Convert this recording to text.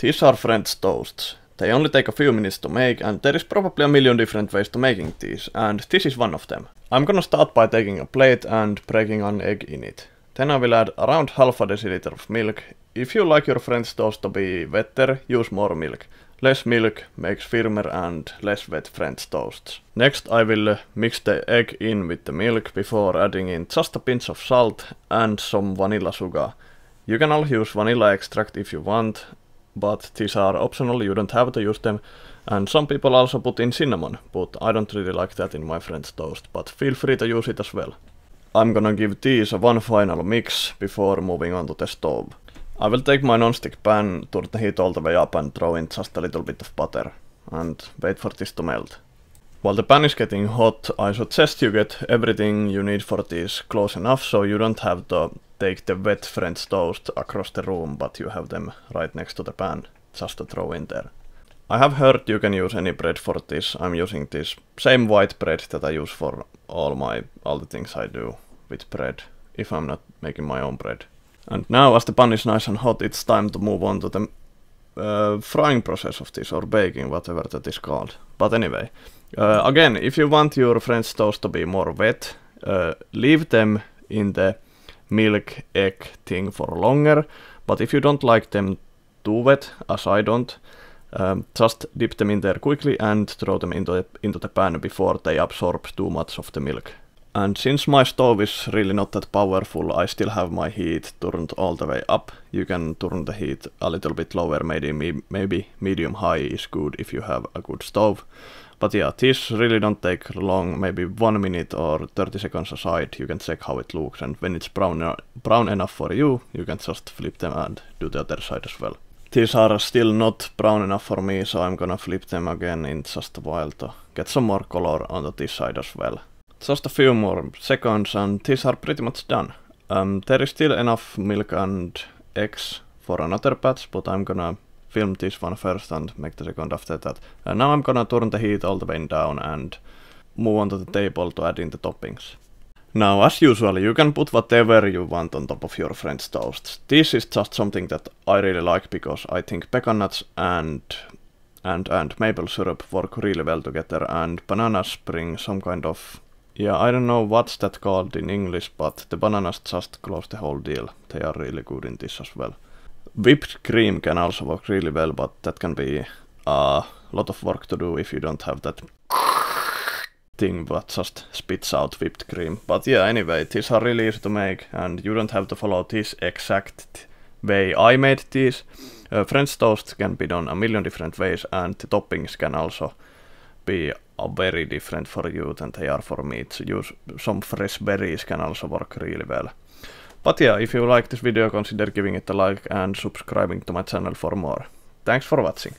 These are French toasts. They only take a few minutes to make, and there is probably a million different ways to making these, and this is one of them. I'm gonna start by taking a plate and breaking an egg in it. Then I will add around half a deciliter of milk. If you like your French toast to be wetter, use more milk. Less milk makes firmer and less wet French toasts. Next I will mix the egg in with the milk before adding in just a pinch of salt and some vanilla sugar. You can all use vanilla extract if you want, but these are optional, you don't have to use them. And some people also put in cinnamon, but I don't really like that in my French toast, but feel free to use it as well. I'm gonna give these one final mix before moving on to the stove. I will take my non-stick pan, turn the heat all the way up and throw in just a little bit of butter and wait for this to melt. While the pan is getting hot, I suggest you get everything you need for this close enough so you don't have to take the wet French toast across the room, but you have them right next to the pan just to throw in there. I have heard you can use any bread for this. I'm using this same white bread that I use for all the things I do with bread, if I'm not making my own bread. And now, as the pan is nice and hot, it's time to move on to the frying process of this, or baking, whatever that is called. But anyway, again, if you want your French toast to be more wet, leave them in the milk egg thing for longer. But if you don't like them too wet, as I don't, just dip them in there quickly and throw them into the pan before they absorb too much of the milk. And since my stove is really not that powerful, I still have my heat turned all the way up. You can turn the heat a little bit lower, maybe medium high is good if you have a good stove. But yeah, these really don't take long, maybe 1 minute or 30 seconds aside. You can check how it looks, and when it's brown enough for you, you can just flip them and do the other side as well. These are still not brown enough for me, so I'm gonna flip them again in just a while to get some more color on this side as well. Just a few more seconds and these are pretty much done. There is still enough milk and eggs for another batch, but I'm gonna film this one first and make the second after that. And now I'm gonna turn the heat all the way down and move on to the table to add in the toppings. Now, as usual, you can put whatever you want on top of your French toasts. This is just something that I really like because I think pecan nuts and maple syrup work really well together, and bananas bring some kind of, yeah, I don't know what's that called in English, but the bananas just close the whole deal. They are really good in this as well. Whipped cream can also work really well, but that can be a lot of work to do if you don't have that thing that just spits out whipped cream. But yeah, anyway, these are really easy to make and you don't have to follow this exact way I made these. French toast can be done a million different ways, and the toppings can also be very different for you than they are for me. To use some fresh berries can also work really well. But yeah, if you like this video, consider giving it a like and subscribing to my channel for more. Thanks for watching.